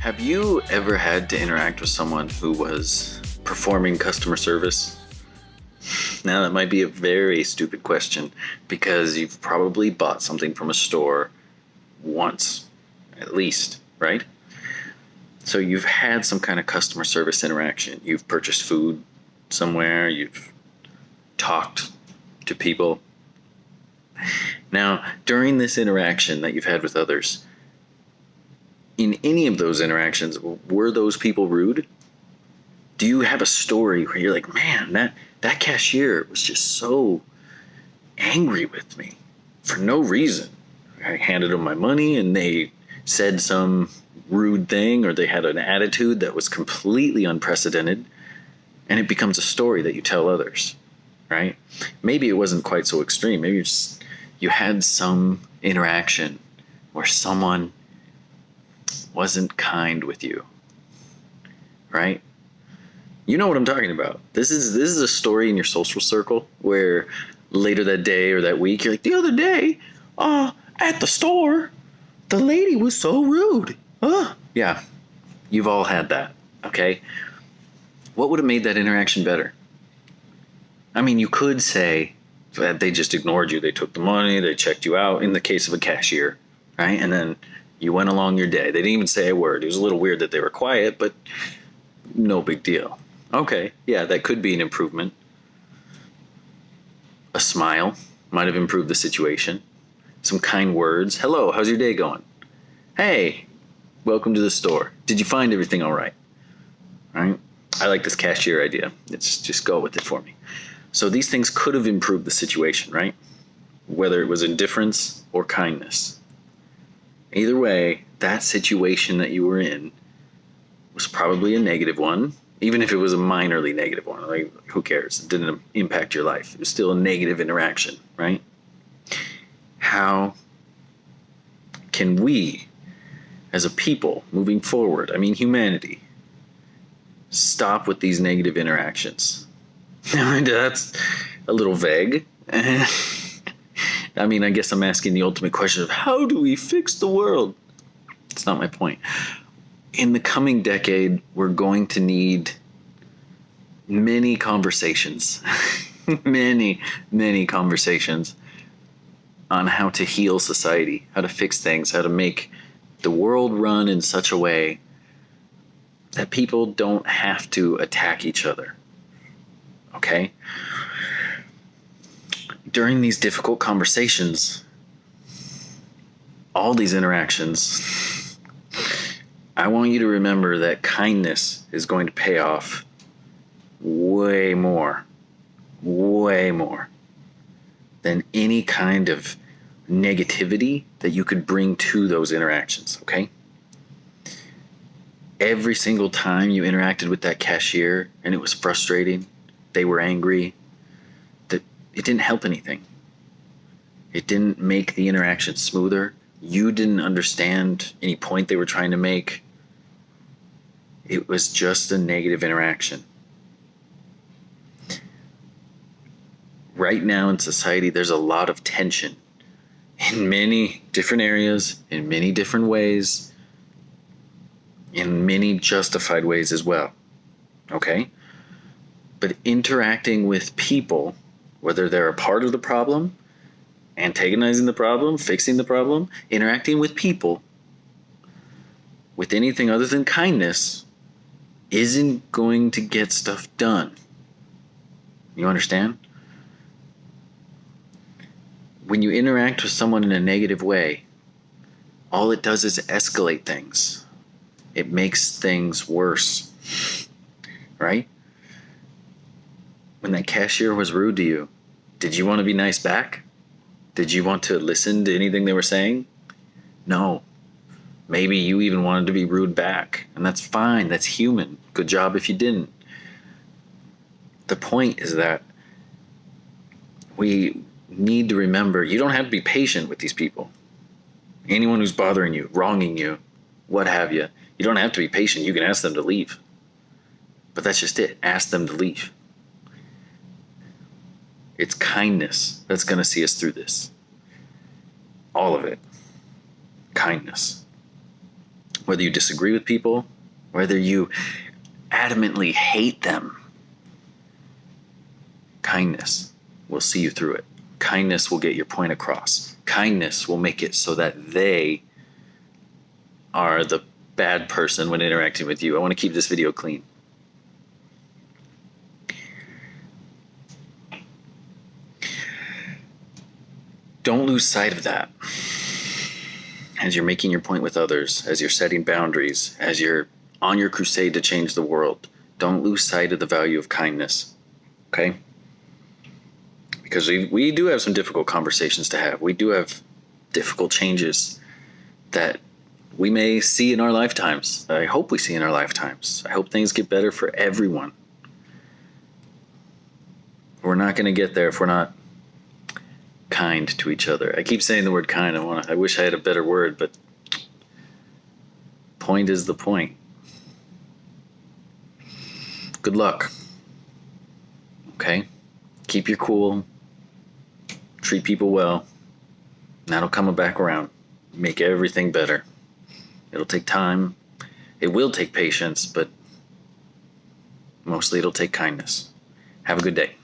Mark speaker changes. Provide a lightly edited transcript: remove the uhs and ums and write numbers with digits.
Speaker 1: Have you ever had to interact with someone who was performing customer service? Now, that might be a very stupid question because you've probably bought something from a store once, at least, right? So you've had some kind of customer service interaction. You've purchased food somewhere, you've talked to people. Now, during this interaction that you've had with others, in any of those interactions, were those people rude? Do you have a story where you're like, man, that cashier was just so angry with me for no reason? I handed them my money and they said some rude thing, or they had an attitude that was completely unprecedented, and it becomes a story that you tell others, right? Maybe it wasn't quite so extreme. Maybe you had some interaction where someone wasn't kind with you, right? You know what I'm talking about. This is a story in your social circle where later that day or that week you're like, the other day, at the store, the lady was so rude. Yeah, you've all had that. Okay, what would have made that interaction better? I mean, you could say that they just ignored you. They took the money, they checked you out. In the case of a cashier, right? And then you went along your day. They didn't even say a word. It was a little weird that they were quiet, but no big deal. Okay, yeah, that could be an improvement. A smile might have improved the situation. Some kind words. Hello, how's your day going? Hey, welcome to the store. Did you find everything all right? All right. I like this cashier idea. Let's just go with it for me. So these things could have improved the situation, right? Whether it was indifference or kindness. Either way, that situation that you were in was probably a negative one. Even if it was a minorly negative one, like, who cares? It didn't impact your life. It was still a negative interaction, right? How can we, as a people, moving forward, I mean humanity, stop with these negative interactions? That's a little vague. I mean, I guess I'm asking the ultimate question of how do we fix the world? It's not my point. In the coming decade, we're going to need many conversations, many conversations on how to heal society, how to fix things, how to make the world run in such a way that people don't have to attack each other. Okay? During these difficult conversations, all these interactions, I want you to remember that kindness is going to pay off way more than any kind of negativity that you could bring to those interactions, okay? Every single time you interacted with that cashier and it was frustrating, they were angry, that it didn't help anything. It didn't make the interaction smoother. You didn't understand any point they were trying to make. It was just a negative interaction. Right now in society, there's a lot of tension in many different areas, in many different ways, in many justified ways as well. Okay? But interacting with people, whether they're a part of the problem, antagonizing the problem, fixing the problem, interacting with people with anything other than kindness isn't going to get stuff done. You understand? When you interact with someone in a negative way, all it does is escalate things. It makes things worse. Right? When that cashier was rude to you, did you want to be nice back? Did you want to listen to anything they were saying? No. Maybe you even wanted to be rude back, and that's fine. That's human. Good job if you didn't. The point is that we need to remember you don't have to be patient with these people. Anyone who's bothering you, wronging you, what have you, you don't have to be patient. You can ask them to leave. But that's just it. Ask them to leave. It's kindness that's going to see us through this. All of it. Kindness. Whether you disagree with people, whether you adamantly hate them, kindness will see you through it. Kindness will get your point across. Kindness will make it so that they are the bad person when interacting with you. I want to keep this video clean. Don't lose sight of that. As you're making your point with others, as you're setting boundaries, as you're on your crusade to change the world, don't lose sight of the value of kindness. Okay? Because we do have some difficult conversations to have. We do have difficult changes that we may see in our lifetimes. I hope we see in our lifetimes. I hope things get better for everyone. We're not going to get there if we're not kind to each other. I keep saying the word kind. I wish I had a better word, but point is the point. Good luck. Okay? Keep your cool. Treat people well. And that'll come back around. Make everything better. It'll take time. It will take patience, but mostly it'll take kindness. Have a good day.